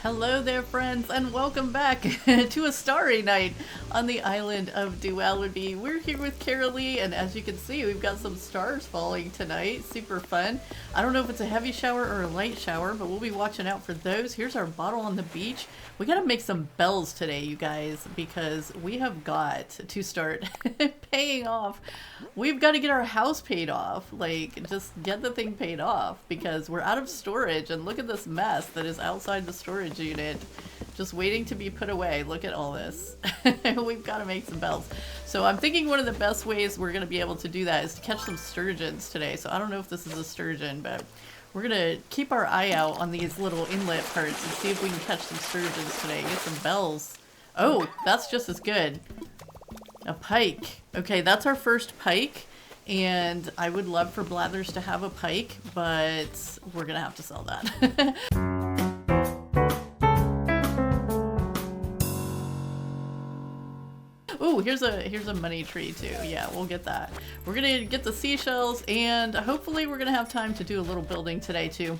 Hello there, friends, and welcome back to a starry night on the island of Duality. We're here with Carraleigh, and as you can see, we've got some stars falling tonight. Super fun. I don't know if it's a heavy shower or a light shower, but we'll be watching out for those. Here's our bottle on the beach. We gotta make some bells today, you guys, because we have got to start paying off. We've got to get our house paid off. Like, just get the thing paid off because we're out of storage, and look at this mess that is outside the storage unit just waiting to be put away. Look at all this. We've got to make some bells. So I'm thinking one of the best ways we're going to be able to do that is to catch some sturgeons today. So I don't know if this is a sturgeon, but we're going to keep our eye out on these little inlet parts and see if we can catch some sturgeons today. Get some bells. Oh, that's just as good. A pike. Okay, that's our first pike. And I would love for Blathers to have a pike, but we're going to have to sell that. Ooh, here's a money tree too. Yeah, we'll get that. We're gonna get the seashells, and hopefully we're gonna have time to do a little building today too.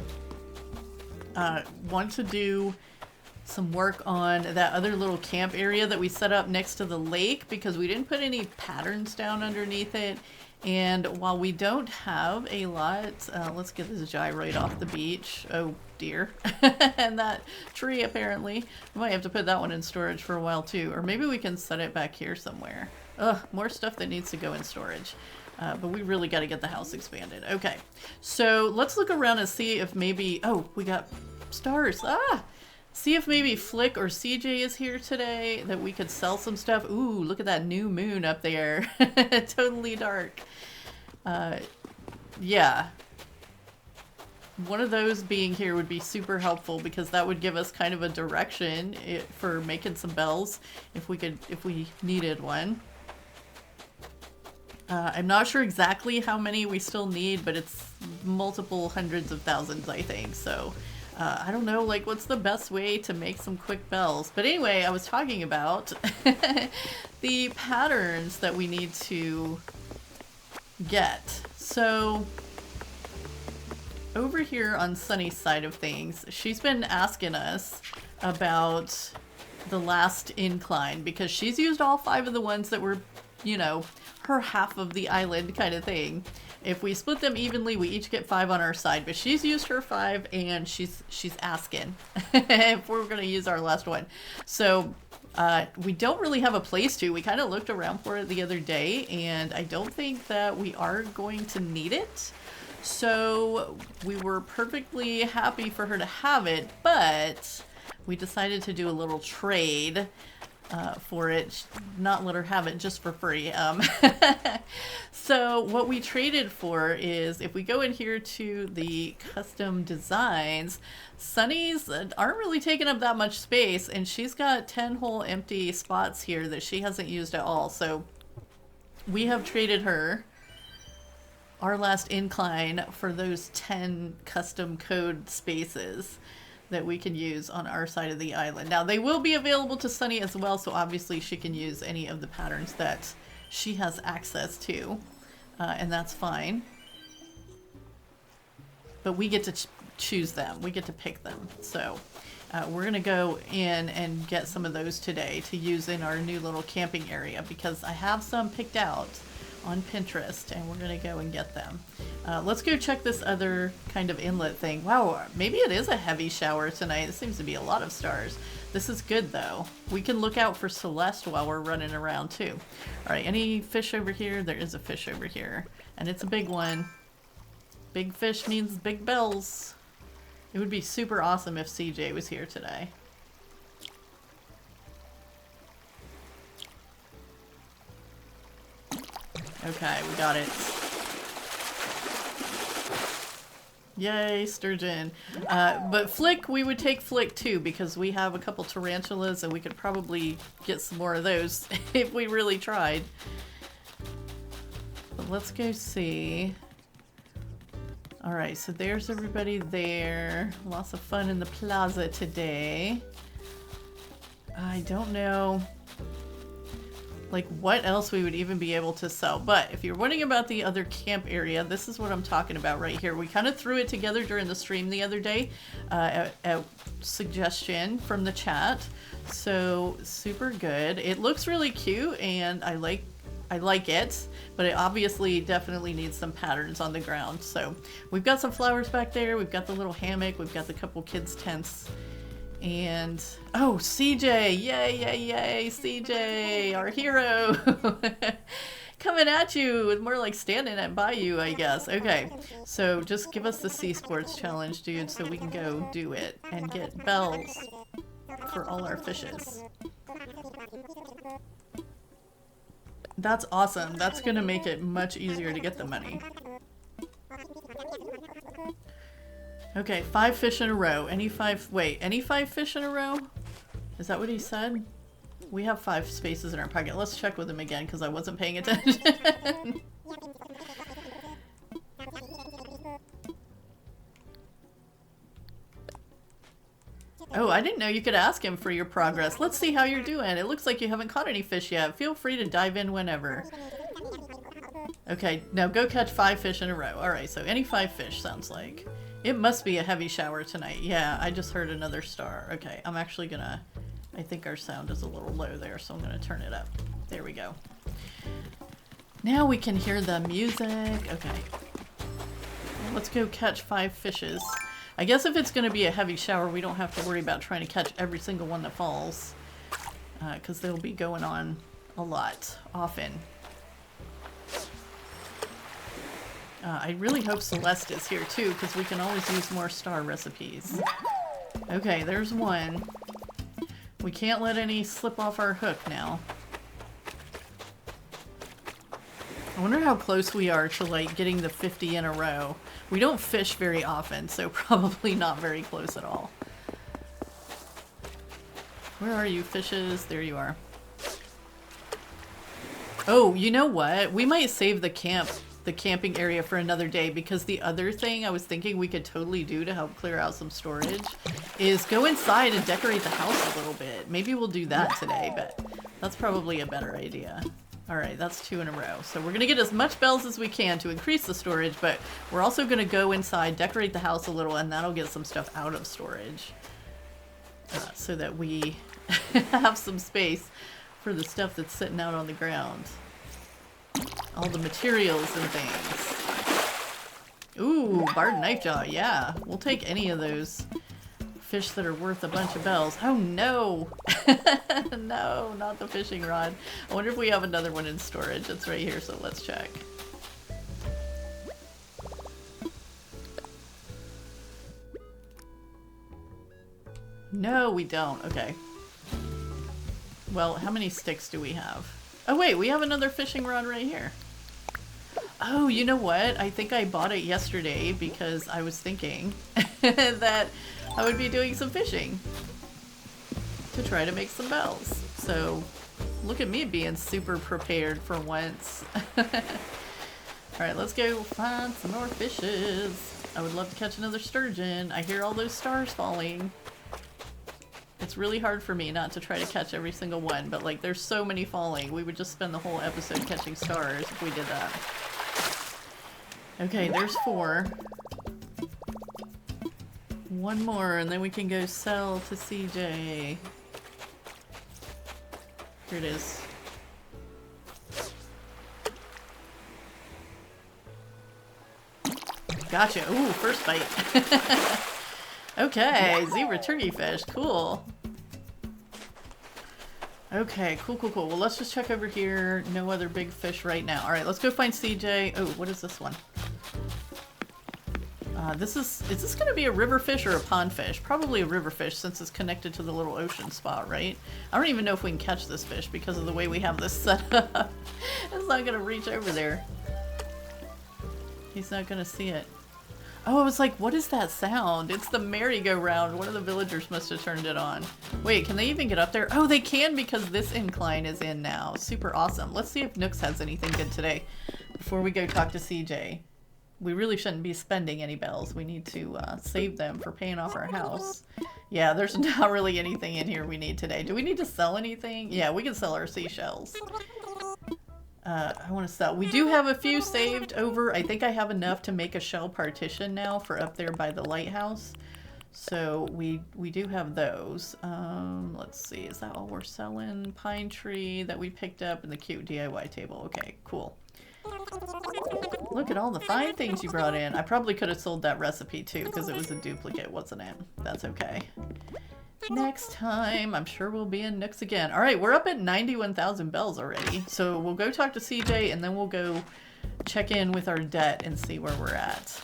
Want to do some work on that other little camp area that we set up next to the lake because we didn't put any patterns down underneath it. And while we don't have a lot, let's get this gyroid off the beach. Oh dear. And that tree apparently. We might have to put that one in storage for a while too. Or maybe we can set it back here somewhere. Ugh, more stuff that needs to go in storage. But we really got to get the house expanded. Okay, so let's look around and see if maybe... Oh, we got stars. Ah! See if maybe Flick or CJ is here today that we could sell some stuff. Ooh, look at that new moon up there. Totally dark. Yeah. One of those being here would be super helpful because that would give us kind of a direction for making some bells if we needed one. I'm not sure exactly how many we still need, but it's multiple hundreds of thousands, I think. So I don't know, like, what's the best way to make some quick bells? But anyway, I was talking about the patterns that we need to get. So over here on Sunny's side of things, she's been asking us about the last incline because she's used all 5 of the ones that were, you know, her half of the island kind of thing. If we split them evenly, we each get 5 on our side, but she's used her 5 and she's asking if we're going to use our last one. So we don't really have a place to. We kind of looked around for it the other day, and I don't think that we are going to need it. So we were perfectly happy for her to have it, but we decided to do a little trade for it, not let her have it just for free. So what we traded for is, if we go in here to the custom designs, Sunny's aren't really taking up that much space, and she's got 10 whole empty spots here that she hasn't used at all. So we have traded her our last incline for those 10 custom code spaces that we can use on our side of the island. Now, they will be available to Sunny as well, so obviously she can use any of the patterns that she has access to, and that's fine. But we get to choose them. We get to pick them. So we're going to go in and get some of those today to use in our new little camping area because I have some picked out on Pinterest, and we're gonna go and get them. Let's go check this other kind of inlet thing. Wow, maybe it is a heavy shower tonight. It seems to be a lot of stars. This is good though. We can look out for Celeste while we're running around too. All right, any fish over here? There is a fish over here, and it's a big one. Big fish means big bells. It would be super awesome if CJ was here today. Okay, we got it. Yay, sturgeon. But Flick, we would take Flick too because we have a couple tarantulas and we could probably get some more of those if we really tried. But let's go see. Alright, so there's everybody there. Lots of fun in the plaza today. I don't know like what else we would even be able to sell. But if you're wondering about the other camp area, this is what I'm talking about right here. We kind of threw it together during the stream the other day at suggestion from the chat. So super good. It looks really cute and I like it, but it obviously definitely needs some patterns on the ground. So we've got some flowers back there. We've got the little hammock. We've got the couple kids' tents. And, oh, CJ, yay, yay, yay, CJ, our hero, coming at you, more like standing at by you, I guess. Okay, so just give us the Sea Sports Challenge, dude, so we can go do it and get bells for all our fishes. That's awesome. That's going to make it much easier to get the money. Okay, 5 fish in a row. Any 5 fish in a row? Is that what he said? We have 5 spaces in our pocket. Let's check with him again because I wasn't paying attention. Oh, I didn't know you could ask him for your progress. Let's see how you're doing. It looks like you haven't caught any fish yet. Feel free to dive in whenever. Okay, now go catch 5 fish in a row. Alright, so any 5 fish sounds like. It must be a heavy shower tonight. Yeah, I just heard another star. Okay, I'm actually gonna... I think our sound is a little low there, so I'm gonna turn it up. There we go. Now we can hear the music. Okay. Let's go catch 5 fishes. I guess if it's gonna be a heavy shower, we don't have to worry about trying to catch every single one that falls. Because they'll be going on a lot, often. I really hope Celeste is here too, because we can always use more star recipes. Okay, there's one. We can't let any slip off our hook now. I wonder how close we are to like getting the 50 in a row. We don't fish very often, so probably not very close at all. Where are you, fishes? There you are. Oh, you know what? We might save the camping area for another day, because the other thing I was thinking we could totally do to help clear out some storage is go inside and decorate the house a little bit. Maybe we'll do that today, but that's probably a better idea. Alright, that's 2 in a row. So we're going to get as much bells as we can to increase the storage, but we're also going to go inside, decorate the house a little, and that'll get some stuff out of storage. So that we have some space for the stuff that's sitting out on the ground. All the materials and things. Ooh, barred knife jaw, yeah. We'll take any of those fish that are worth a bunch of bells. Oh no! No, not the fishing rod. I wonder if we have another one in storage. It's right here, so let's check. No, we don't. Okay. Well, how many sticks do we have? Oh wait, we have another fishing rod right here. Oh, you know what? I think I bought it yesterday because I was thinking that I would be doing some fishing to try to make some bells. So look at me being super prepared for once. Alright, let's go find some more fishes. I would love to catch another sturgeon. I hear all those stars falling. It's really hard for me not to try to catch every single one, but like there's so many falling. We would just spend the whole episode catching stars if we did that. Okay, there's 4. One more and then we can go sell to CJ. Here it is. Gotcha. Ooh, first bite. Okay, zebra turkey fish. Cool. Okay, cool, cool, cool. Well, let's just check over here. No other big fish right now. Alright, let's go find CJ. Oh, what is this one? Is this going to be a river fish or a pond fish? Probably a river fish since it's connected to the little ocean spot, right? I don't even know if we can catch this fish because of the way we have this set up. It's not going to reach over there. He's not going to see it. Oh, I was like, what is that sound? It's the merry-go-round. One of the villagers must have turned it on. Wait, can they even get up there? Oh, they can because this incline is in now. Super awesome. Let's see if Nooks has anything good today before we go talk to CJ. We really shouldn't be spending any bells. We need to save them for paying off our house. Yeah, there's not really anything in here we need today. Do we need to sell anything? Yeah, we can sell our seashells. I want to sell. We do have a few saved over. I think I have enough to make a shell partition now for up there by the lighthouse. So we do have those. Let's see, is that all we're selling? Pine tree that we picked up and the cute DIY table. Okay, cool. Look at all the fine things you brought in. I probably could have sold that recipe too because it was a duplicate, wasn't it? That's okay. Next time, I'm sure we'll be in Nooks again. All right, we're up at 91,000 bells already. So we'll go talk to CJ and then we'll go check in with our debt and see where we're at.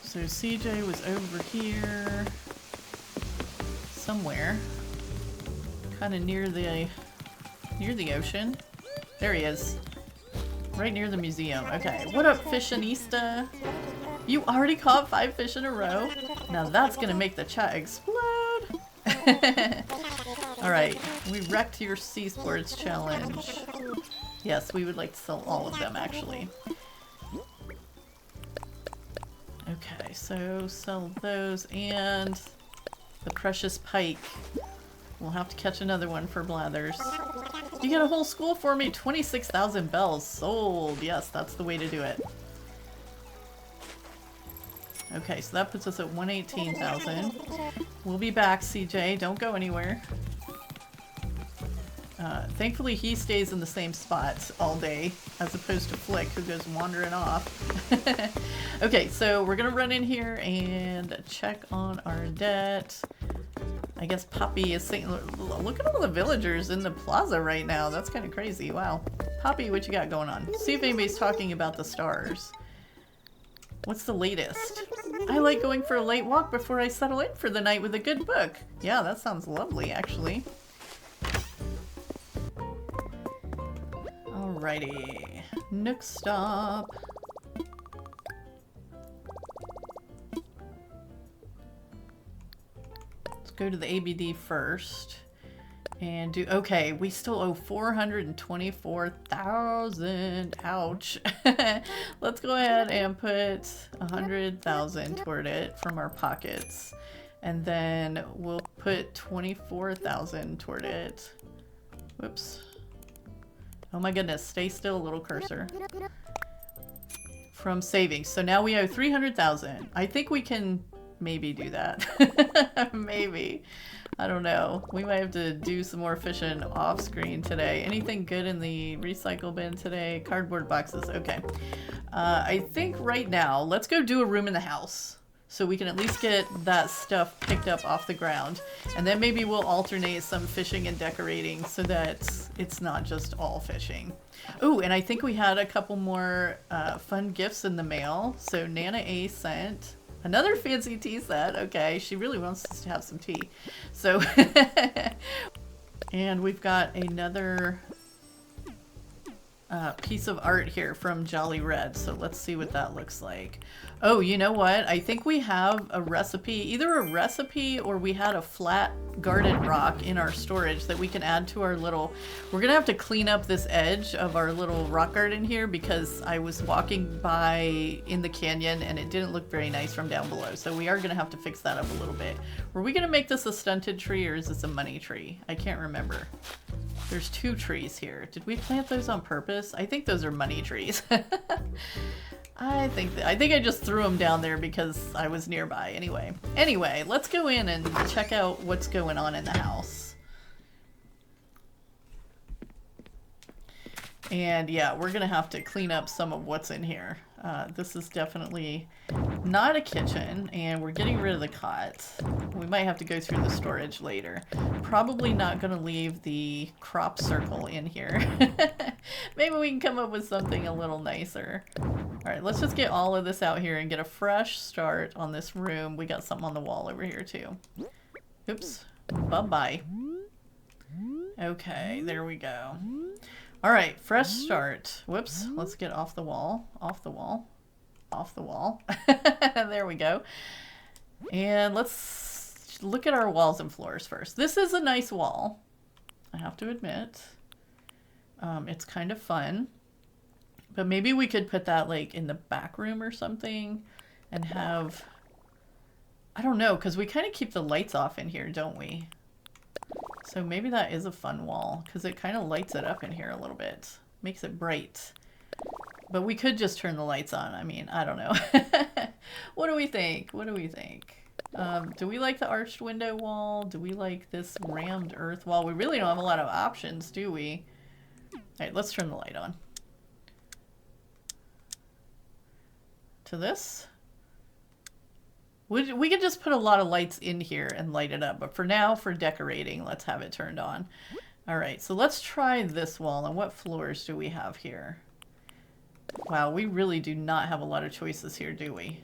So CJ was over here somewhere, kind of near the ocean. There he is, right near the museum. Okay, what up, Fishionista? You already caught 5 fish in a row? Now that's gonna make the chat explode! Alright, we wrecked your sea sports challenge. Yes, we would like to sell all of them, actually. Okay, so sell those and the precious pike. We'll have to catch another one for Blathers. You get a whole school for me! 26,000 bells sold! Yes, that's the way to do it. Okay, so that puts us at 118,000. We'll be back, CJ. Don't go anywhere. Thankfully, he stays in the same spot all day, as opposed to Flick, who goes wandering off. Okay, so we're gonna run in here and check on our debt. I guess Poppy is saying, look at all the villagers in the plaza right now. That's kind of crazy. Wow. Poppy, what you got going on? See if anybody's talking about the stars. What's the latest? I like going for a late walk before I settle in for the night with a good book. Yeah, that sounds lovely, actually. Alrighty. Nook stop. Let's go to the ABD first. And do, okay, we still owe 424,000. Ouch. Let's go ahead and put 100,000 toward it from our pockets. And then we'll put 24,000 toward it. Whoops. Oh my goodness, stay still, little cursor. From savings. So now we owe 300,000. I think we can maybe do that. Maybe. I don't know. We might have to do some more fishing off screen today. Anything good in the recycle bin today? Cardboard boxes. Okay. I think right now, let's go do a room in the house. So we can at least get that stuff picked up off the ground. And then maybe we'll alternate some fishing and decorating so that it's not just all fishing. Oh, and I think we had a couple more fun gifts in the mail. So Nana A sent another fancy tea set. Okay, she really wants us to have some tea. So, and we've got another piece of art here from Jolly Red. So let's see what that looks like. Oh, you know what? I think we have a recipe, either a recipe or we had a flat garden rock in our storage that we can add to our little, we're gonna have to clean up this edge of our little rock garden here because I was walking by in the canyon and it didn't look very nice from down below. So we are gonna have to fix that up a little bit. Were we gonna make this a stunted tree or is this a money tree? I can't remember. There's 2 trees here. Did we plant those on purpose? I think those are money trees. I think I just threw them down there because I was nearby. Anyway, let's go in and check out what's going on in the house. And yeah, we're gonna have to clean up some of what's in here. This is definitely not a kitchen, and we're getting rid of the cot. We might have to go through the storage later. Probably not gonna leave the crop circle in here. Maybe we can come up with something a little nicer. All right, let's just get all of this out here and get a fresh start on this room. We got something on the wall over here too. Oops, bye-bye. Okay, there we go. All right, fresh start. Whoops, let's get off the wall, off the wall, off the wall. There we go. And let's look at our walls and floors first. This is a nice wall, I have to admit. It's kind of fun. But maybe we could put that like in the back room or something and have, I don't know, because we kind of keep the lights off in here, don't we? So maybe that is a fun wall, because it kind of lights it up in here a little bit. Makes it bright. But we could just turn the lights on. I mean, I don't know. What do we think? What do we think? Do we like the arched window wall? Do we like this rammed earth wall? We really don't have a lot of options, do we? Alright, let's turn the light on. To this? We could just put a lot of lights in here and light it up. But for now, for decorating, let's have it turned on. Alright, so let's try this wall. And what floors do we have here? Wow, we really do not have a lot of choices here, do we?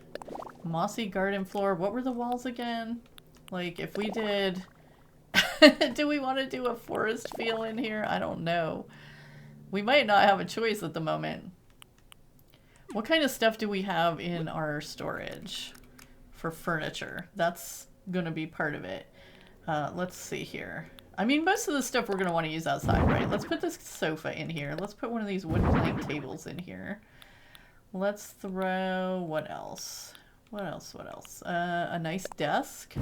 Mossy garden floor. What were the walls again? Like, if we did... do we want to do a forest feel in here? I don't know. We might not have a choice at the moment. What kind of stuff do we have in our storage for furniture? That's going to be part of it. Let's see here. I mean, most of the stuff we're going to want to use outside, right? Let's put this sofa in here. Let's put one of these wood plank tables in here. Let's throw... what else? What else? What else? A nice desk.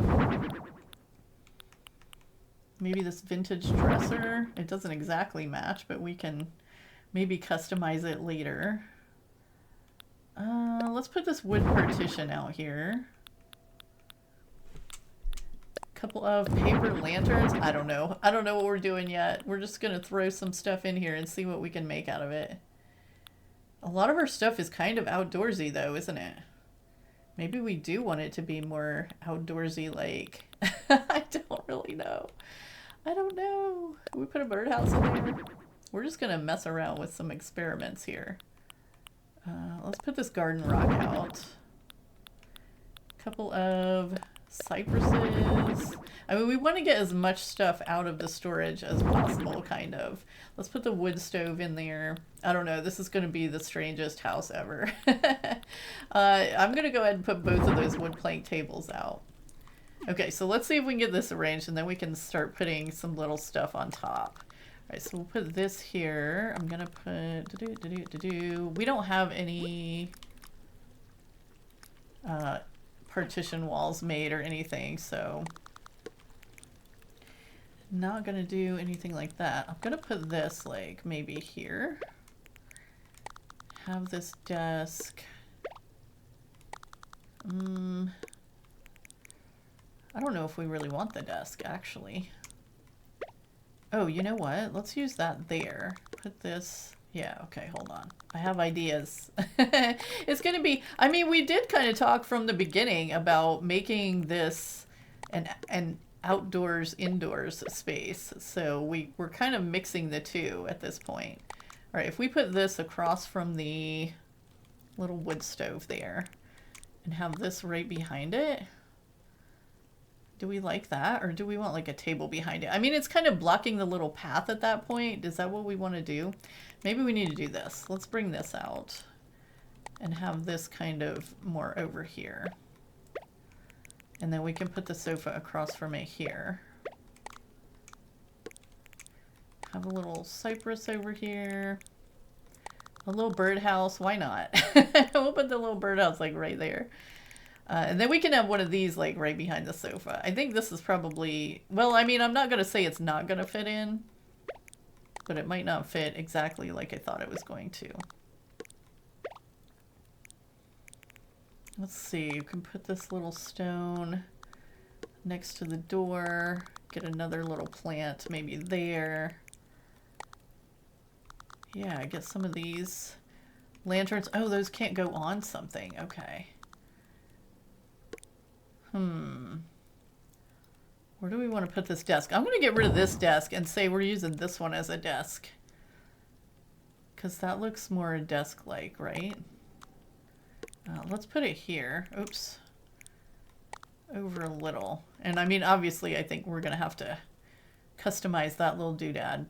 Maybe this vintage dresser. It doesn't exactly match, but we can maybe customize it later. Let's put this wood partition out here. Couple of paper lanterns. I don't know. I don't know what we're doing yet. We're just going to throw some stuff in here and see what we can make out of it. A lot of our stuff is kind of outdoorsy though, isn't it? Maybe we do want it to be more outdoorsy like. I don't really know. I don't know. Can we put a birdhouse in there? We're just going to mess around with some experiments here. Let's put this garden rock out. Couple of cypresses. I mean, we want to get as much stuff out of the storage as possible, kind of. Let's put the wood stove in there. I don't know. This is going to be the strangest house ever. I'm going to go ahead and put both of those wood plank tables out. Okay, so let's see if we can get this arranged, and then we can start putting some little stuff on top. All right, so we'll put this here. I'm going to put... We don't have any... partition walls made or anything, so not gonna do anything like that. I'm gonna put this like maybe here. Have this desk. I don't know if we really want the desk actually. Oh, you know what? Let's use that there. Put this... Yeah, okay, hold on. I have ideas. It's going to be... I mean, we did kind of talk from the beginning about making this an outdoors, indoors space. So we're kind of mixing the two at this point. All right, if we put this across from the little wood stove there and have this right behind it... Do we like that? Or do we want like a table behind it? I mean, it's kind of blocking the little path at that point. Is that what we want to do? Maybe we need to do this. Let's bring this out and have this kind of more over here. And then we can put the sofa across from it here. Have a little cypress over here. A little birdhouse. Why not? We'll put the little birdhouse like right there. And then we can have one of these like right behind the sofa. I think this is probably, well, I mean, I'm not going to say it's not going to fit in, but it might not fit exactly like I thought it was going to. Let's see, you can put this little stone next to the door, get another little plant maybe there. Yeah, get some of these lanterns. Oh, those can't go on something. Okay. Where do we want to put this desk? I'm going to get rid of this desk and say we're using this one as a desk. Because that looks more desk-like, right? Let's put it here. Oops. Over a little. And I mean, obviously, I think we're going to have to customize that little doodad.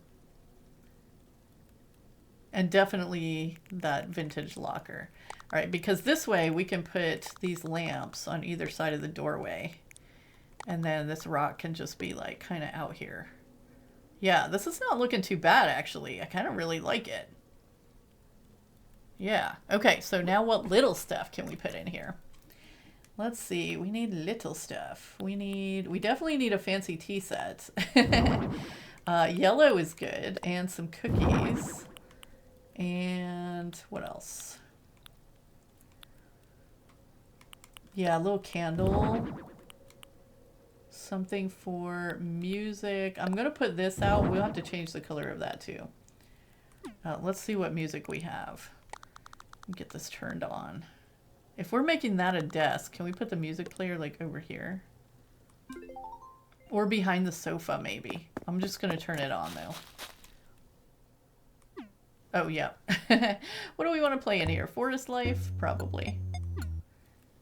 And definitely that vintage locker. All right, because this way we can put these lamps on either side of the doorway. And then this rock can just be like kind of out here. Yeah, this is not looking too bad actually. I kind of really like it. Yeah, okay, so now what little stuff can we put in here? Let's see. We need little stuff. We definitely need a fancy tea set. Yellow is good. And some cookies. And what else? Yeah, a little candle. Something for music. I'm going to put this out. We'll have to change the color of that too. Let's see what music we have. Get this turned on. If we're making that a desk, can we put the music player like over here? Or behind the sofa maybe. I'm just going to turn it on though. Oh yeah. What do we want to play in here? Forest Life? Probably.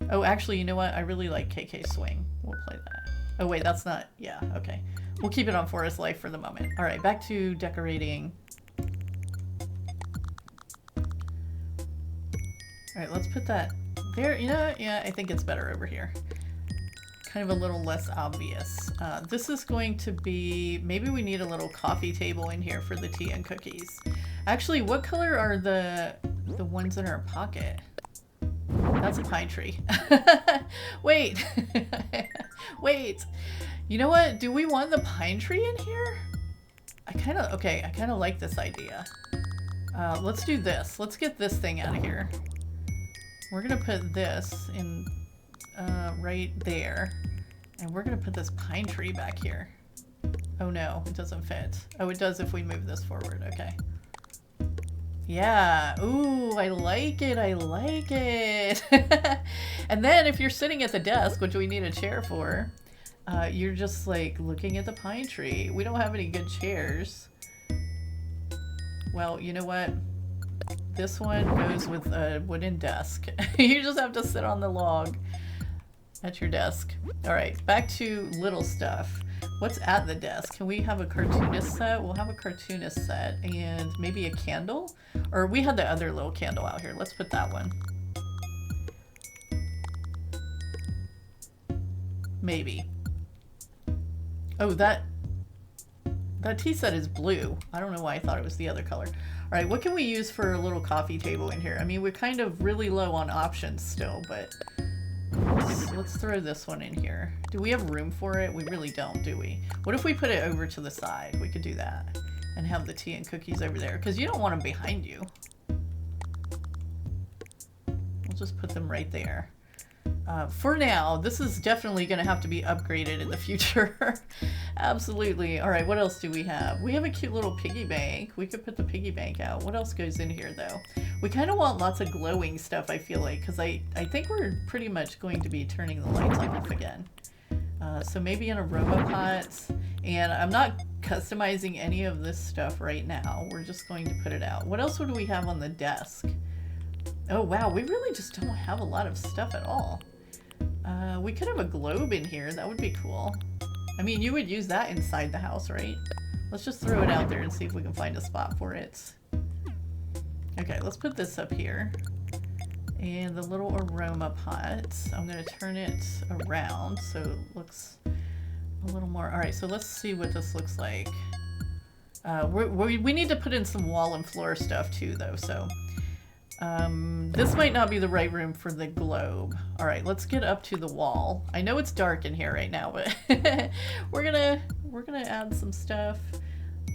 Oh, actually, you know what? I really like KK Swing. We'll play that. Oh wait, that's not... Yeah, okay. We'll keep it on Forest Life for the moment. Alright, back to decorating. Alright, let's put that there. You know, yeah, I think it's better over here. Kind of a little less obvious. This is going to be... Maybe we need a little coffee table in here for the tea and cookies. Actually, what color are the ones in our pocket? That's a pine tree. Wait. Wait. You know what? Do we want the pine tree in here? I kind of like this idea. Let's do this. Let's get this thing out of here. We're going to put this in right there. And we're going to put this pine tree back here. Oh no, it doesn't fit. Oh, it does if we move this forward. Okay. Yeah. Ooh, I like it. I like it. And then if you're sitting at the desk, which we need a chair for, you're just like looking at the pine tree. We don't have any good chairs. Well, you know what? This one goes with a wooden desk. You just have to sit on the log at your desk. All right, back to little stuff. What's at the desk? Can we have a cartoonist set? We'll have a cartoonist set and maybe a candle. Or we had the other little candle out here. Let's put that one. Maybe. Oh, that tea set is blue. I don't know why I thought it was the other color. All right, what can we use for a little coffee table in here? I mean, we're kind of really low on options still, but let's throw this one in here. Do we have room for it? We really don't, do we? What if we put it over to the side? We could do that and have the tea and cookies over there because you don't want them behind you. We'll just put them right there. For now, this is definitely going to have to be upgraded in the future. Absolutely. All right, what else do we have? We have a cute little piggy bank. We could put the piggy bank out. What else goes in here, though? We kind of want lots of glowing stuff, I feel like, because I think we're pretty much going to be turning the lights off again. So maybe an aroma pot. And I'm not customizing any of this stuff right now. We're just going to put it out. What else would we have on the desk? Oh, wow. We really just don't have a lot of stuff at all. We could have a globe in here. That would be cool. I mean, you would use that inside the house, right? Let's just throw it out there and see if we can find a spot for it. Okay, let's put this up here. And the little aroma pot, I'm going to turn it around so it looks a little more... Alright, so let's see what this looks like. We need to put in some wall and floor stuff too, though, so... this might not be the right room for the globe. Alright, let's get up to the wall. I know it's dark in here right now, but we're gonna add some stuff.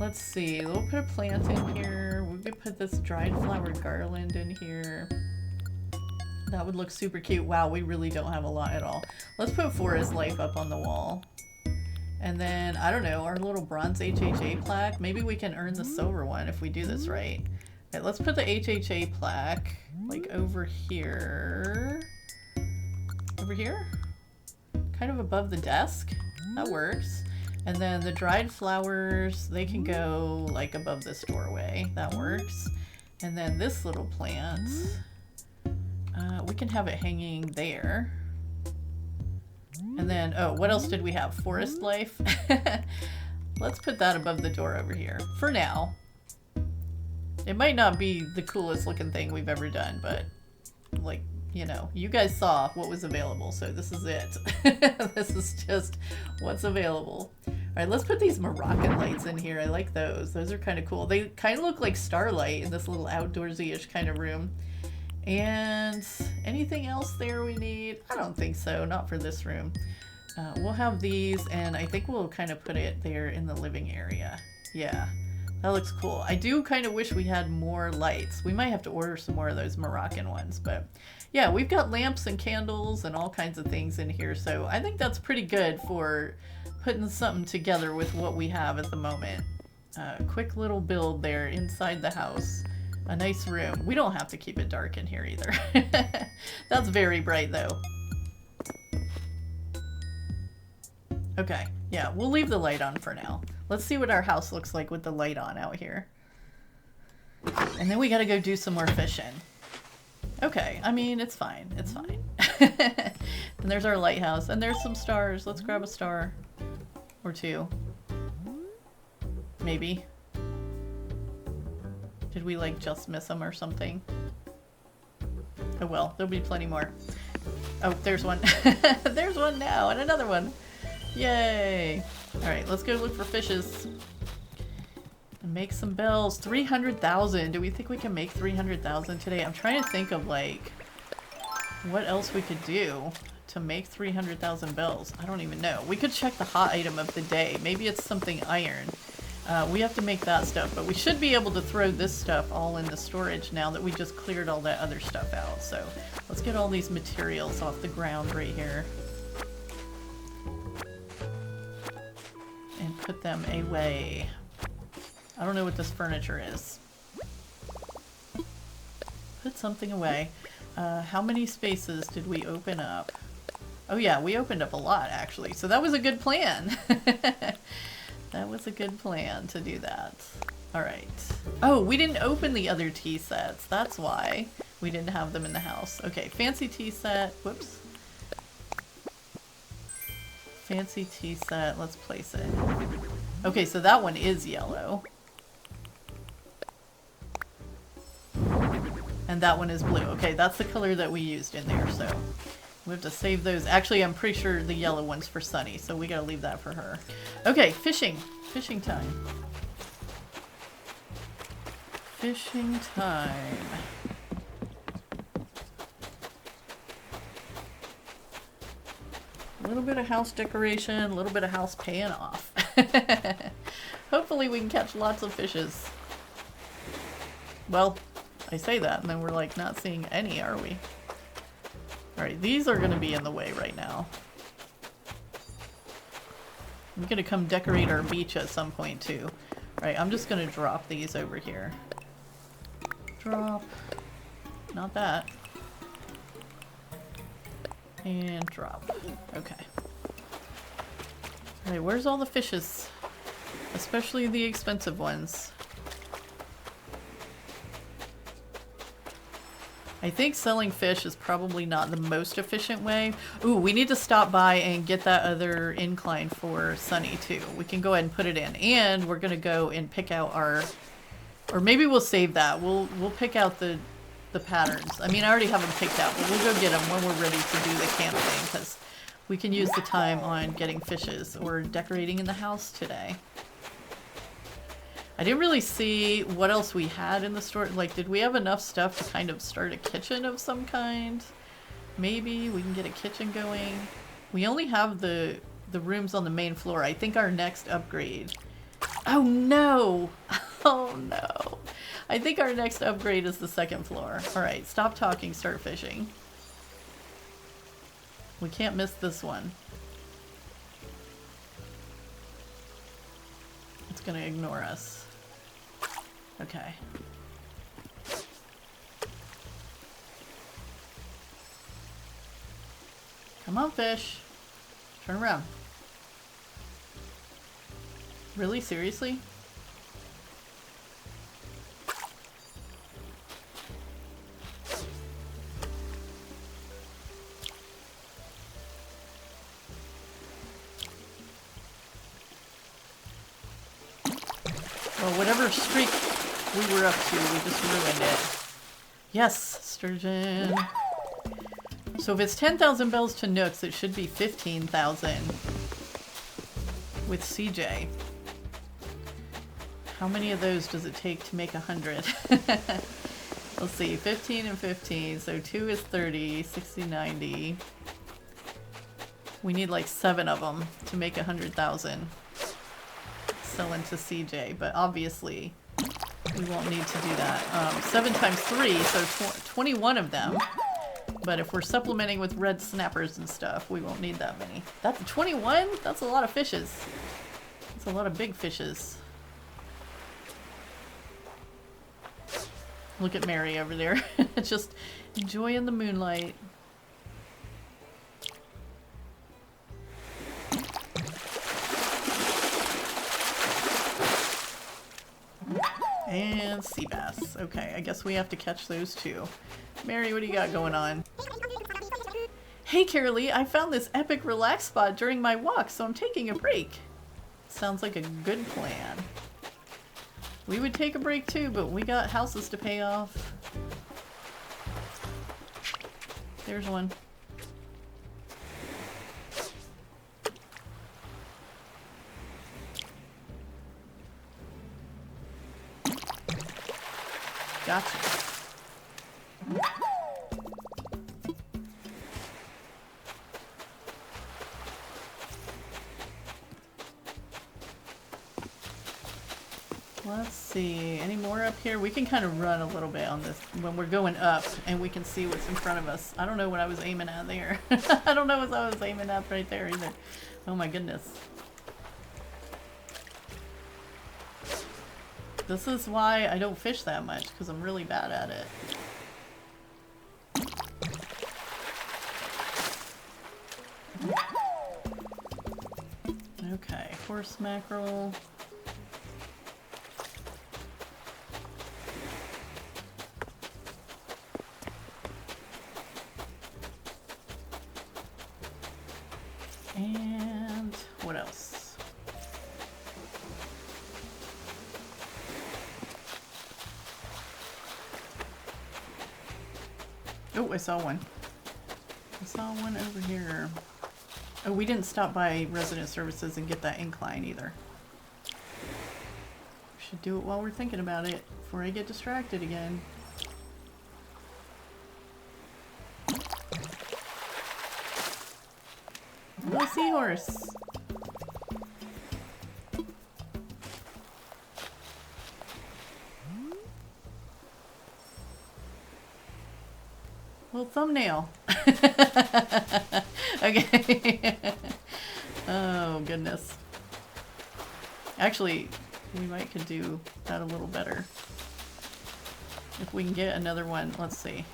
Let's see, we'll put a plant in here. We could put this dried flower garland in here. That would look super cute. Wow, we really don't have a lot at all. Let's put Forest Life up on the wall. And then, I don't know, our little bronze HHA plaque. Maybe we can earn the silver one if we do this right. Okay, let's put the HHA plaque, like, over here. Over here? Kind of above the desk. That works. And then the dried flowers, they can go, like, above this doorway. That works. And then this little plant, we can have it hanging there. And then, oh, what else did we have? Forest Life? Let's put that above the door over here. For now. It might not be the coolest looking thing we've ever done, but, like, you know, you guys saw what was available, so this is it. This is just what's available. Alright, let's put these Moroccan lights in here. I like those. Those are kind of cool. They kind of look like starlight in this little outdoorsy-ish kind of room. And anything else there we need? I don't think so, not for this room. We'll have these, and I think we'll kind of put it there in the living area. Yeah, that looks cool. I do kind of wish we had more lights. We might have to order some more of those Moroccan ones, but yeah, we've got lamps and candles and all kinds of things in here, so I think that's pretty good for putting something together with what we have at the moment. Quick little build there inside the house. A nice room. We don't have to keep it dark in here either. That's very bright though. Okay, yeah, we'll leave the light on for now. Let's see what our house looks like with the light on out here. And then we gotta go do some more fishing. Okay, I mean, it's fine. It's fine. And there's our lighthouse. And there's some stars. Let's grab a star. Or two. Maybe. Did we, like, just miss them or something? Oh well, there'll be plenty more. Oh, there's one. There's one now, and another one. Yay! Alright, let's go look for fishes. And make some bells. 300,000. Do we think we can make 300,000 today? I'm trying to think of, like, what else we could do to make 300,000 bells. I don't even know. We could check the hot item of the day. Maybe it's something iron. We have to make that stuff, but we should be able to throw this stuff all in the storage now that we just cleared all that other stuff out. So let's get all these materials off the ground right here. And put them away. I don't know what this furniture is. Put something away. How many spaces did we open up? Oh yeah, we opened up a lot actually. So that was a good plan. That was a good plan to do that. Alright. Oh, we didn't open the other tea sets. That's why we didn't have them in the house. Okay, fancy tea set. Whoops. Fancy tea set. Let's place it. Okay, so that one is yellow. And that one is blue. Okay, that's the color that we used in there, so we have to save those. Actually, I'm pretty sure the yellow one's for Sunny, so we gotta leave that for her. Okay, fishing. Fishing time. Fishing time. A little bit of house decoration, a little bit of house paying off. Hopefully we can catch lots of fishes. Well, I say that and then we're like not seeing any, are we? Alright, these are going to be in the way right now. I'm going to come decorate our beach at some point too. Alright, I'm just going to drop these over here. Drop. Not that. And drop. Okay. Alright, where's all the fishes? Especially the expensive ones. I think selling fish is probably not the most efficient way. Ooh, we need to stop by and get that other incline for Sunny too. We can go ahead and put it in. And we're gonna go and pick out our, or maybe we'll save that. We'll pick out the patterns. I mean, I already have them picked out, but we'll go get them when we're ready to do the camp thing because we can use the time on getting fishes or decorating in the house today. I didn't really see what else we had in the store. Like, did we have enough stuff to kind of start a kitchen of some kind? Maybe we can get a kitchen going. We only have the rooms on the main floor. I think our next upgrade... Oh no! Oh no! I think our next upgrade is the second floor. Alright, stop talking, start fishing. We can't miss this one. It's gonna ignore us. Okay. Come on, fish. Turn around. Really? Seriously? Well, whatever streak we were up to, we just ruined it. Yes, sturgeon. So if it's 10,000 bells to Nooks, it should be 15,000 with CJ. How many of those does it take to make 100? Let's see, 15 and 15, so 2 is 30, 60, 90. We need like 7 of them to make 100,000. Selling to CJ, but obviously we won't need to do that. 7 times 3, so 21 of them. But if we're supplementing with red snappers and stuff, we won't need that many. That's 21? That's a lot of fishes. That's a lot of big fishes. Look at Mary over there. Just enjoying the moonlight. And sea bass. Okay, I guess we have to catch those too. Mary, what do you got going on? Hey Carraleigh, I found this epic relax spot during my walk, so I'm taking a break. Sounds like a good plan. We would take a break too, but we got houses to pay off. There's one. Gotcha. Let's see, any more up here? We can kind of run a little bit on this when we're going up and we can see what's in front of us. I don't know what I was aiming at there. I don't know what I was aiming at right there either. Oh my goodness. This is why I don't fish that much, because I'm really bad at it. Okay, horse mackerel. And what else? Oh, I saw one. I saw one over here. Oh, we didn't stop by resident services and get that incline either. We should do it while we're thinking about it before I get distracted again. Little seahorse. Little thumbnail. Okay. Oh, goodness. Actually, we might could do that a little better. If we can get another one, let's see.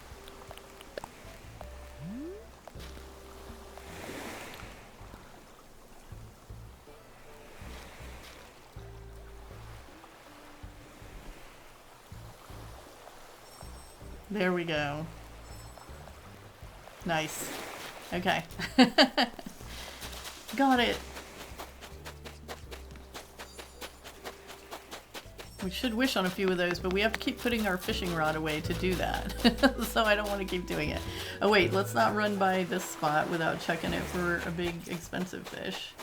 There we go. Nice. Okay. Got it. We should wish on a few of those, but we have to keep putting our fishing rod away to do that. So I don't want to keep doing it. Oh wait, let's not run by this spot without checking it for a big expensive fish.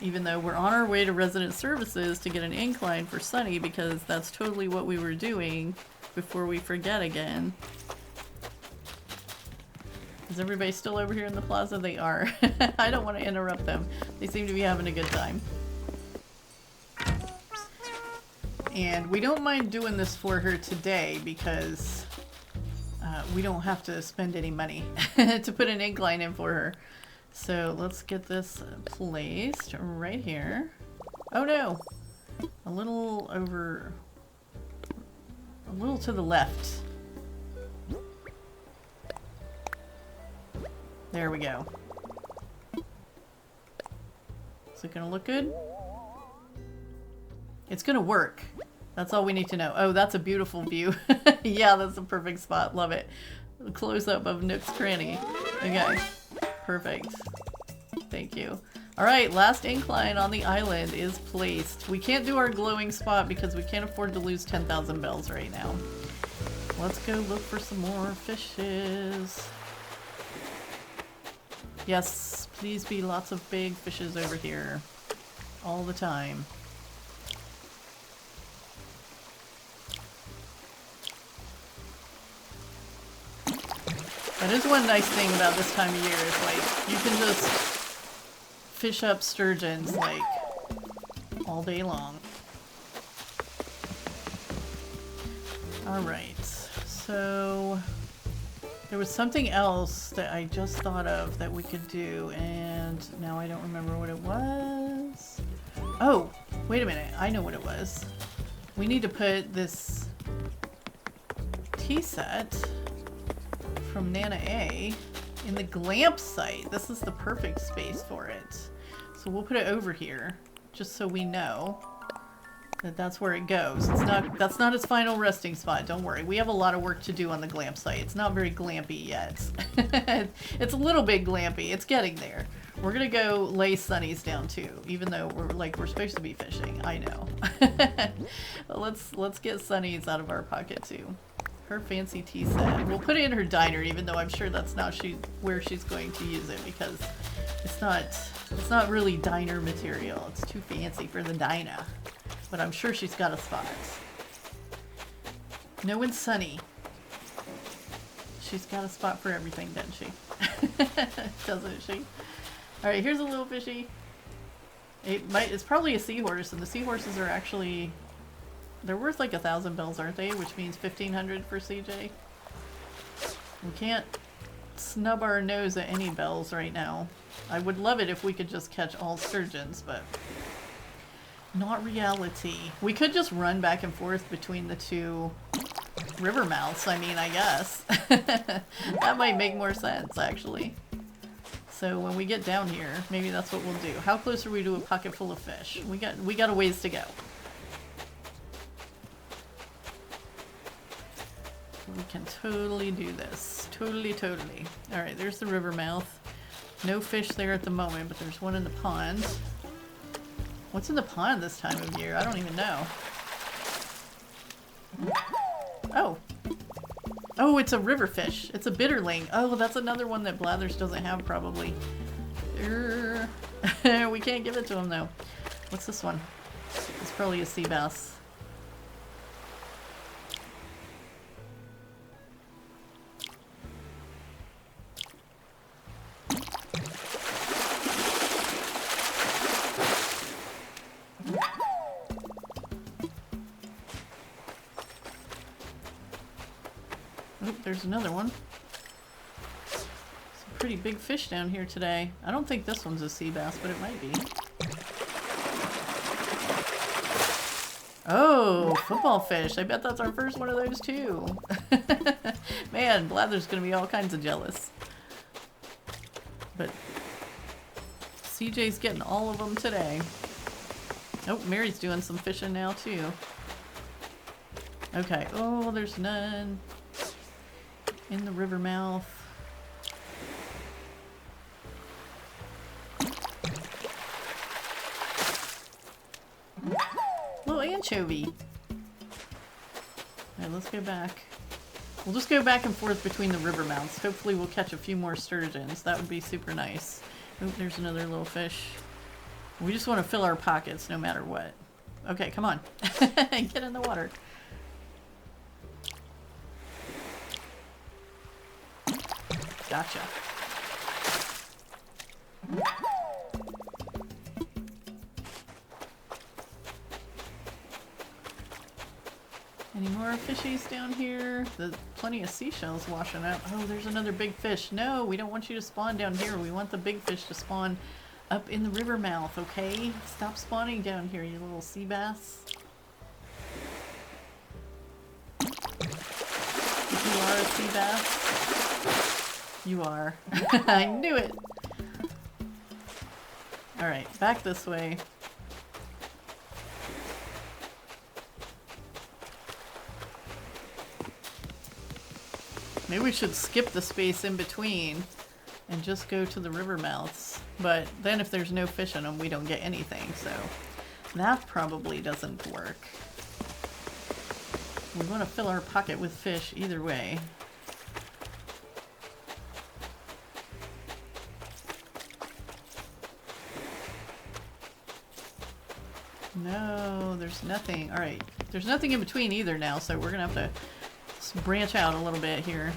Even though we're on our way to resident services to get an incline for Sunny, because that's totally what we were doing before we forget again. Is everybody still over here in the plaza? They are. I don't want to interrupt them. They seem to be having a good time. And we don't mind doing this for her today because we don't have to spend any money to put an incline in for her. So let's get this placed right here. Oh no! A little over... a little to the left. There we go. Is it gonna look good? It's gonna work. That's all we need to know. Oh, that's a beautiful view. Yeah, that's a perfect spot. Love it. A close-up of Nook's Cranny. Okay. Perfect. Thank you. Alright, last incline on the island is placed. We can't do our glowing spot because we can't afford to lose 10,000 bells right now. Let's go look for some more fishes. Yes, please be lots of big fishes over here. All the time. That is one nice thing about this time of year is like you can just fish up sturgeons like all day long. Alright, so there was something else that I just thought of that we could do, and now I don't remember what it was. Oh, wait a minute, I know what it was. We need to put this tea set from Nana A in the glamp site. This is the perfect space for it. So we'll put it over here, just so we know that that's where it goes. That's not its final resting spot, don't worry. We have a lot of work to do on the glamp site. It's not very glampy yet. It's a little bit glampy. It's getting there. We're gonna go lay Sunnies down too, even though we're supposed to be fishing. I know. Let's get Sunnies out of our pocket too. Her fancy tea set. We'll put it in her diner, even though I'm sure that's not where she's going to use it, because it's not really diner material. It's too fancy for the diner. But I'm sure she's got a spot. Knowing Sunny, she's got a spot for everything, doesn't she? Doesn't she? Alright, here's a little fishy. It's probably a seahorse, and the seahorses are actually... They're worth like 1,000 bells, aren't they? Which means 1,500 for CJ. We can't snub our nose at any bells right now. I would love it if we could just catch all sturgeons, but not reality. We could just run back and forth between the two river mouths, I mean, I guess. That might make more sense, actually. So when we get down here, maybe that's what we'll do. How close are we to a pocket full of fish? We got a ways to go. We can totally do this. Totally. Alright, there's the river mouth. No fish there at the moment, but there's one in the pond. What's in the pond this time of year? I don't even know. Oh. Oh, it's a river fish. It's a bitterling. Oh, that's another one that Blathers doesn't have, probably. We can't give it to him, though. What's this one? It's probably a sea bass. There's another one. Some pretty big fish down here today. I don't think this one's a sea bass, but it might be. Oh, football fish. I bet that's our first one of those too. Man, Blather's gonna be all kinds of jealous. But CJ's getting all of them today. Oh, Mary's doing some fishing now too. Okay. Oh, there's none in the river mouth. Little anchovy. Alright, let's go back. We'll just go back and forth between the river mouths. Hopefully we'll catch a few more sturgeons. That would be super nice. Oh, there's another little fish. We just want to fill our pockets no matter what. Okay, come on. Get in the water. Gotcha. Any more fishies down here? There's plenty of seashells washing up. Oh, there's another big fish. No, we don't want you to spawn down here. We want the big fish to spawn up in the river mouth, okay? Stop spawning down here, you little sea bass. If you are a sea bass. You are. I knew it! Alright, back this way. Maybe we should skip the space in between and just go to the river mouths. But then if there's no fish in them, we don't get anything, so that probably doesn't work. We want to fill our pocket with fish either way. No, there's nothing. Alright, there's nothing in between either now, so we're gonna have to branch out a little bit here.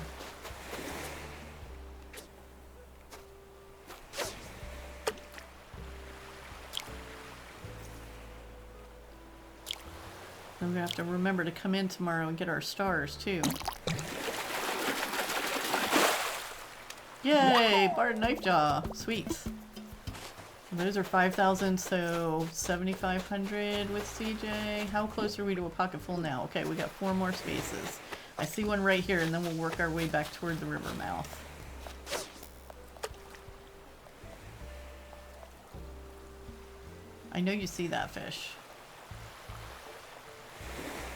We're gonna have to remember to come in tomorrow and get our stars too. Yay! Barred knife jaw. Sweet. Those are 5,000, so 7,500 with CJ. How close are we to a pocket full now? Okay, we got 4 more spaces. I see one right here, and then we'll work our way back toward the river mouth. I know you see that fish.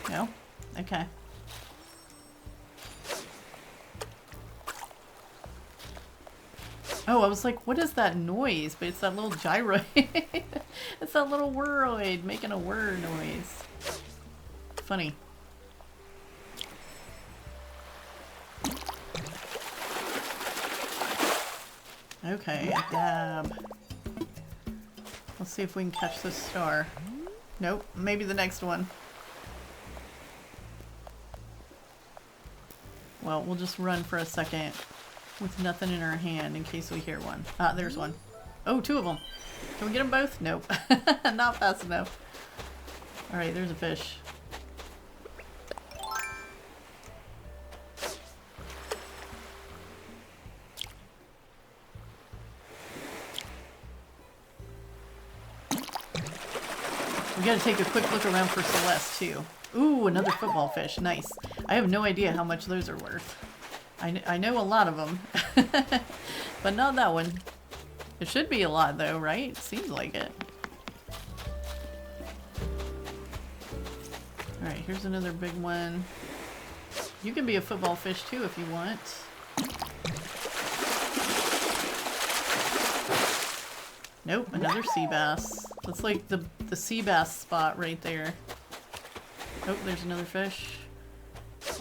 No? Okay. Oh, I was like, what is that noise? But it's that little gyroid. It's that little whirloid making a whir noise. Funny. Okay, a dab. Let's see if we can catch this star. Nope, maybe the next one. Well, we'll just run for a second with nothing in our hand in case we hear one. Ah, there's one. Oh, 2 of them. Can we get them both? Nope. Not fast enough. Alright, there's a fish. We gotta take a quick look around for Celeste, too. Ooh, another football fish. Nice. I have no idea how much those are worth. I know a lot of them, but not that one. It should be a lot though, right? Seems like it. Alright, here's another big one. You can be a football fish too if you want. Nope, another sea bass. That's like the sea bass spot right there. Oh, there's another fish.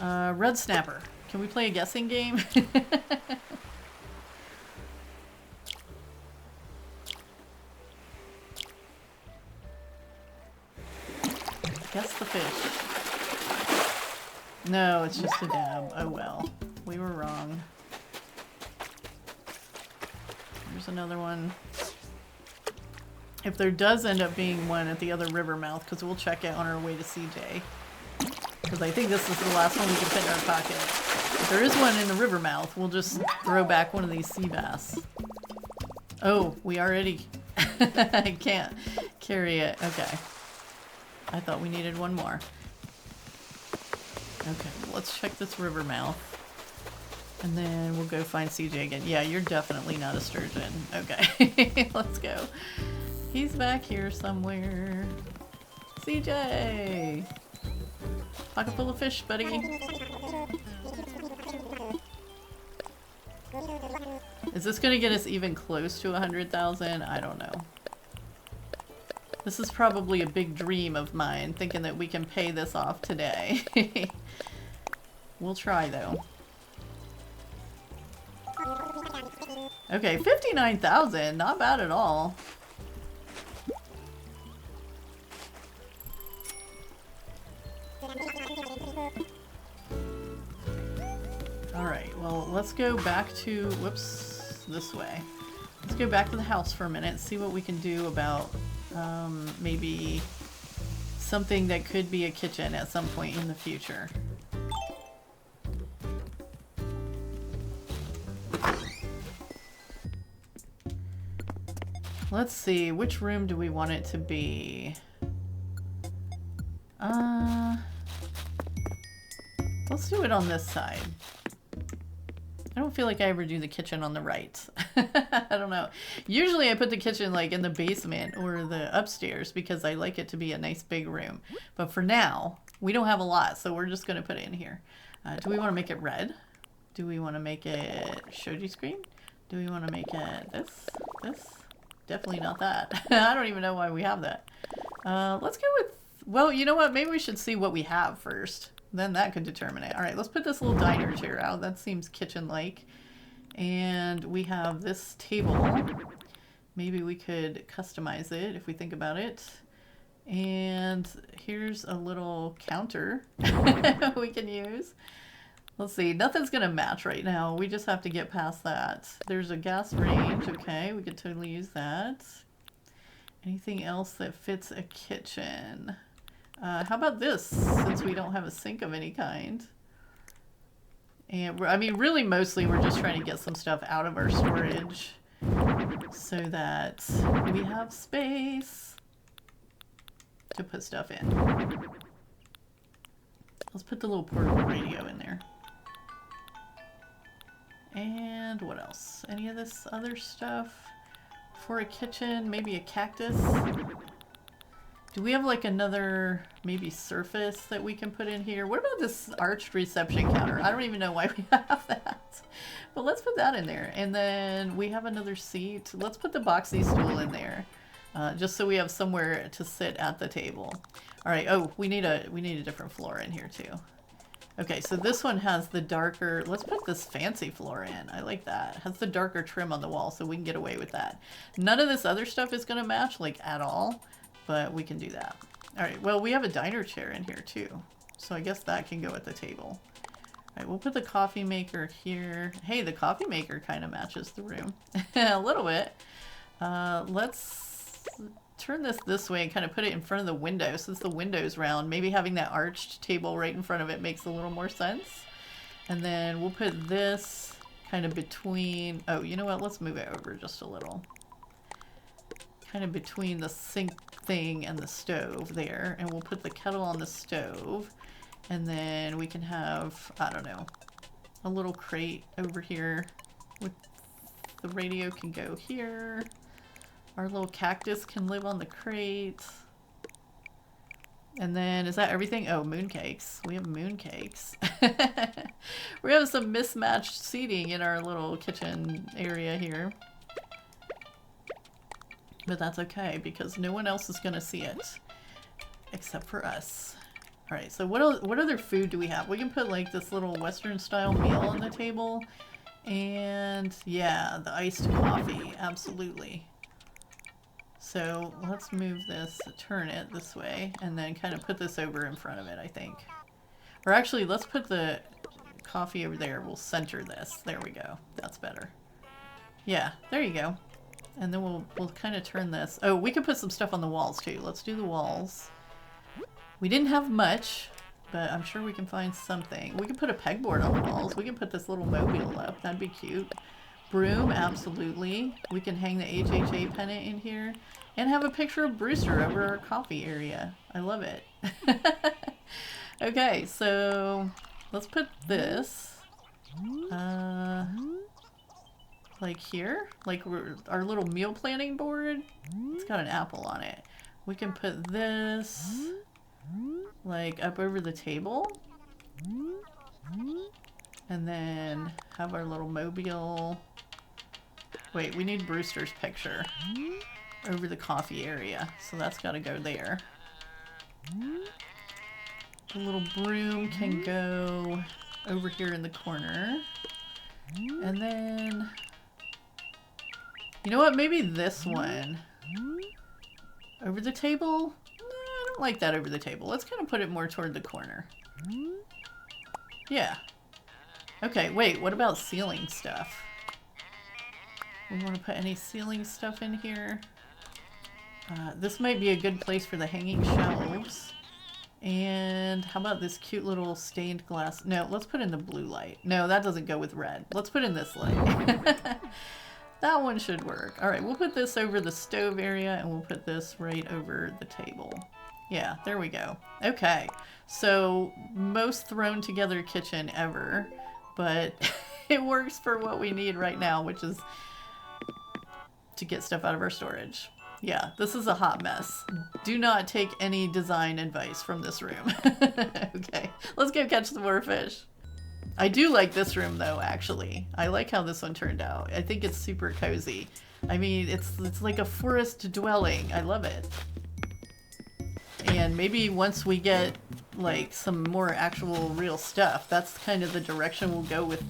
Red snapper. Can we play a guessing game? Guess the fish. No, it's just a dab. Oh well. We were wrong. There's another one. If there does end up being one at the other river mouth, because we'll check it on our way to CJ. Because I think this is the last one we can fit in our pocket. If there is one in the river mouth, we'll just throw back one of these sea bass. Oh, we already... I can't carry it. Okay. I thought we needed one more. Okay, let's check this river mouth. And then we'll go find CJ again. Yeah, you're definitely not a sturgeon. Okay, let's go. He's back here somewhere. CJ! Pocket full of fish, buddy. Is this gonna get us even close to 100,000? I don't know. This is probably a big dream of mine, thinking that we can pay this off today. We'll try though. Okay, 59,000, not bad at all. Alright, well, let's go back to, whoops, this way. Let's go back to the house for a minute, see what we can do about maybe something that could be a kitchen at some point in the future. Let's see, which room do we want it to be? Let's do it on this side. I don't feel like I ever do the kitchen on the right. I don't know. Usually I put the kitchen like in the basement or the upstairs because I like it to be a nice big room. But for now, we don't have a lot, so we're just going to put it in here. Do we want to make it red? Do we want to make it shoji screen? Do we want to make it this? This? Definitely not that. I don't even know why we have that. Let's go with... Well, you know what? Maybe we should see what we have first. Then that could determine it. Alright, let's put this little diner chair out. That seems kitchen-like. And we have this table. Maybe we could customize it if we think about it. And here's a little counter we can use. Let's see, nothing's gonna match right now. We just have to get past that. There's a gas range. Okay, we could totally use that. Anything else that fits a kitchen? How about this, since we don't have a sink of any kind? And I mean, really, mostly we're just trying to get some stuff out of our storage so that we have space to put stuff in. Let's put the little portable radio in there. And what else? Any of this other stuff? For a kitchen, maybe a cactus? Do we have like another maybe surface that we can put in here? What about this arched reception counter? I don't even know why we have that. But let's put that in there. And then we have another seat. Let's put the boxy stool in there. Just so we have somewhere to sit at the table. All right. Oh, we need a different floor in here too. Okay, so this one has the darker, let's put this fancy floor in. I like that. It has the darker trim on the wall, so we can get away with that. None of this other stuff is going to match, like, at all, but we can do that. All right, well, we have a diner chair in here, too. So I guess that can go at the table. All right, we'll put the coffee maker here. Hey, the coffee maker kind of matches the room. A little bit. Let's turn this way and kind of put it in front of the window since the window's round. Maybe having that arched table right in front of it makes a little more sense. And then we'll put this kind of between, oh, you know what? Let's move it over just a little. Kind of between the sink thing and the stove there. And we'll put the kettle on the stove. And then we can have, I don't know, a little crate over here. With the radio can go here. Our little cactus can live on the crate. And then, is that everything? Oh, mooncakes. We have mooncakes. We have some mismatched seating in our little kitchen area here. But that's okay, because no one else is going to see it. Except for us. Alright, so what other food do we have? We can put like this little Western style meal on the table. And yeah, the iced coffee. Absolutely. So let's move this, turn it this way, and then kind of put this over in front of it, I think. Or actually, let's put the coffee over there. We'll center this. There we go. That's better. Yeah, there you go. And then we'll kind of turn this. Oh, we could put some stuff on the walls too. Let's do the walls. We didn't have much, but I'm sure we can find something. We can put a pegboard on the walls. We can put this little mobile up. That'd be cute. Broom, absolutely. We can hang the HHA pennant in here and have a picture of Brewster over our coffee area. I love it. Okay, so let's put this like here, like our little meal planning board. It's got an apple on it. We can put this like up over the table and then have our little mobile. Wait, we need Brewster's picture over the coffee area, so that's got to go there. The little broom can go over here in the corner. And then, you know what, maybe this one over the table? No, I don't like that over the table. Let's kind of put it more toward the corner. Yeah. Okay, wait, what about ceiling stuff? We want to put any ceiling stuff in here. This might be a good place for the hanging shelves. And how about this cute little stained glass? No, let's put in the blue light. No, that doesn't go with red. Let's put in this light. That one should work. All right, we'll put this over the stove area and we'll put this right over the table. Yeah, there we go. Okay, so most thrown together kitchen ever, but it works for what we need right now, which is to get stuff out of our storage. Yeah, this is a hot mess. Do not take any design advice from this room. Okay, let's go catch some more fish. I do like this room though, actually. I like how this one turned out. I think it's super cozy. I mean, it's like a forest dwelling. I love it. And maybe once we get like some more actual real stuff, that's kind of the direction we'll go with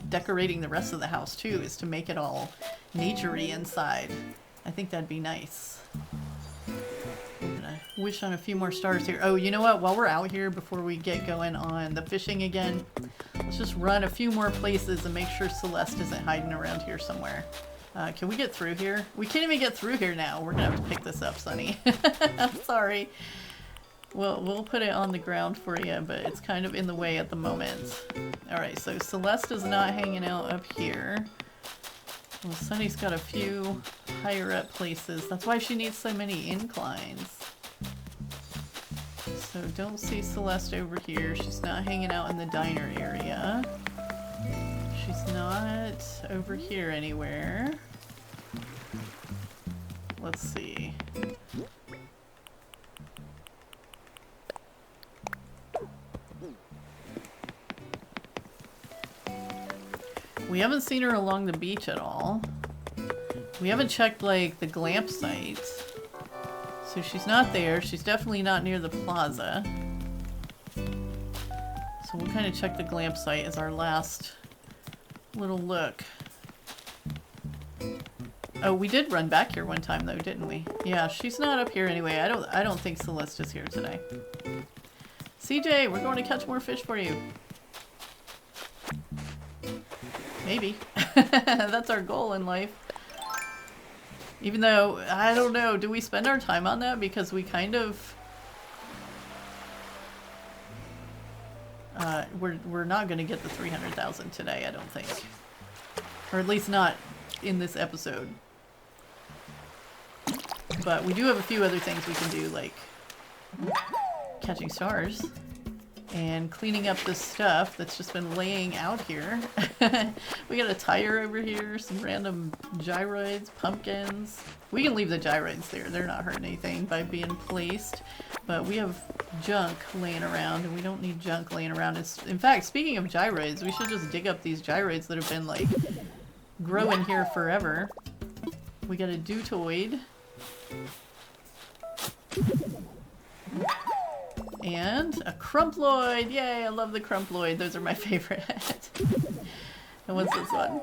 decorating the rest of the house too, is to make it all naturey inside. I think that'd be nice. I'm gonna wish on a few more stars here. Oh, you know what? While we're out here, before we get going on the fishing again, let's just run a few more places and make sure Celeste isn't hiding around here somewhere. Can we get through here? We can't even get through here now. We're gonna have to pick this up, Sunny. I'm sorry. We'll put it on the ground for you, but it's kind of in the way at the moment. Alright, so Celeste is not hanging out up here. Well, Sunny's got a few higher up places. That's why she needs so many inclines. So don't see Celeste over here. She's not hanging out in the diner area. She's not over here anywhere. Let's see. We haven't seen her along the beach at all. We haven't checked, like, the glamp site. So she's not there. She's definitely not near the plaza. So we'll kind of check the glamp site as our last little look. Oh, we did run back here one time though, didn't we? Yeah, she's not up here anyway. I don't think Celeste is here today. CJ, we're going to catch more fish for you. Maybe. That's our goal in life. Even though, I don't know, do we spend our time on that? Because we kind of... we're not going to get the 300,000 today, I don't think. Or at least not in this episode. But we do have a few other things we can do, like catching stars. And cleaning up this stuff that's just been laying out here. We got a tire over here, some random gyroids, pumpkins. We can leave the gyroids there. They're not hurting anything by being placed. But we have junk laying around, and we don't need junk laying around. In fact, speaking of gyroids, we should just dig up these gyroids that have been, like, growing here forever. We got a dutoid. And a crumploid! Yay, I love the crumploid. Those are my favorite. And what's this one?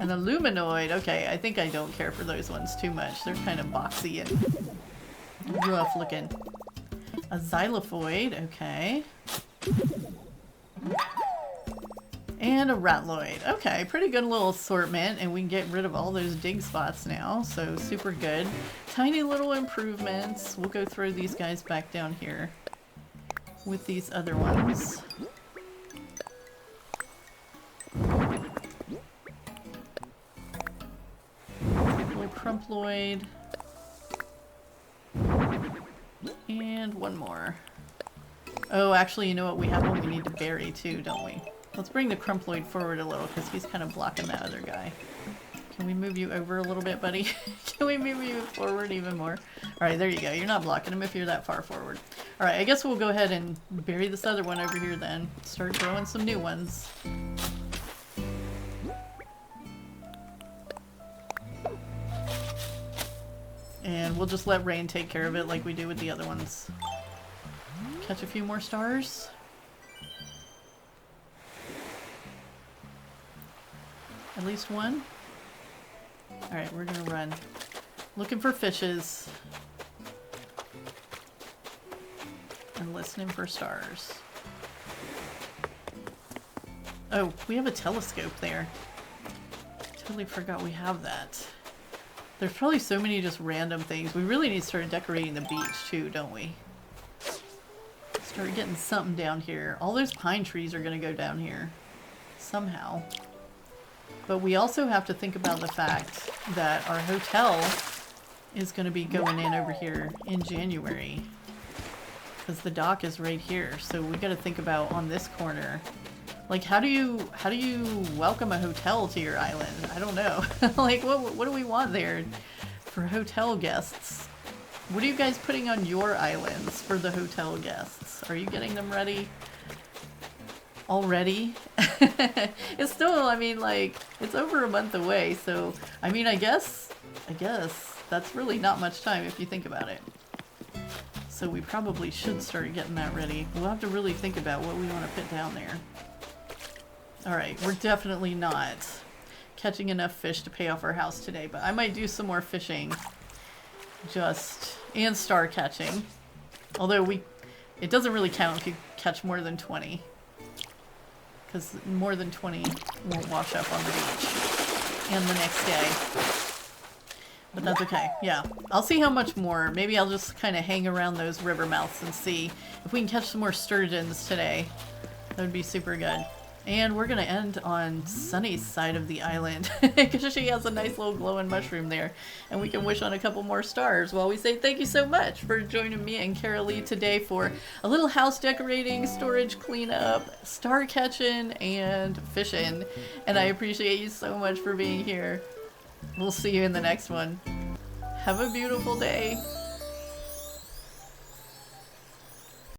An illuminoid. Okay, I think I don't care for those ones too much. They're kind of boxy and rough looking. A xylophoid. Okay. And a ratloid. Okay, pretty good little assortment, and we can get rid of all those dig spots now, so super good. Tiny little improvements. We'll go throw these guys back down here with these other ones. Little crumploid. And one more. Oh, actually, you know what? We have one we need to bury too, don't we? Let's bring the crumploid forward a little, because he's kind of blocking that other guy. Can we move you over a little bit, buddy? Can we move you forward even more? Alright, there you go. You're not blocking him if you're that far forward. Alright, I guess we'll go ahead and bury this other one over here then. Start growing some new ones. And we'll just let rain take care of it like we do with the other ones. Catch a few more stars. At least one. Alright, we're gonna run. Looking for fishes. And listening for stars. Oh, we have a telescope there. Totally forgot we have that. There's probably so many just random things. We really need to start decorating the beach too, don't we? Start getting something down here. All those pine trees are gonna go down here. Somehow. But we also have to think about the fact that our hotel is going to be going in over here in January. Because the dock is right here. So we got to think about on this corner. Like, how do you welcome a hotel to your island? I don't know. Like, what do we want there for hotel guests? What are you guys putting on your islands for the hotel guests? Are you getting them ready? Already? It's still, I mean, like, it's over a month away, so, I mean, I guess that's really not much time if you think about it. So we probably should start getting that ready. We'll have to really think about what we want to put down there. Alright, we're definitely not catching enough fish to pay off our house today, but I might do some more fishing. And star catching. Although it doesn't really count if you catch more than 20. Because more than 20 won't wash up on the beach. And the next day. But that's okay. Yeah. I'll see how much more. Maybe I'll just kind of hang around those river mouths and see if we can catch some more sturgeons today. That would be super good. And we're going to end on Sunny's side of the island because she has a nice little glowing mushroom there. And we can wish on a couple more stars while we say thank you so much for joining me and Carraleigh today for a little house decorating, storage cleanup, star catching, and fishing. And I appreciate you so much for being here. We'll see you in the next one. Have a beautiful day.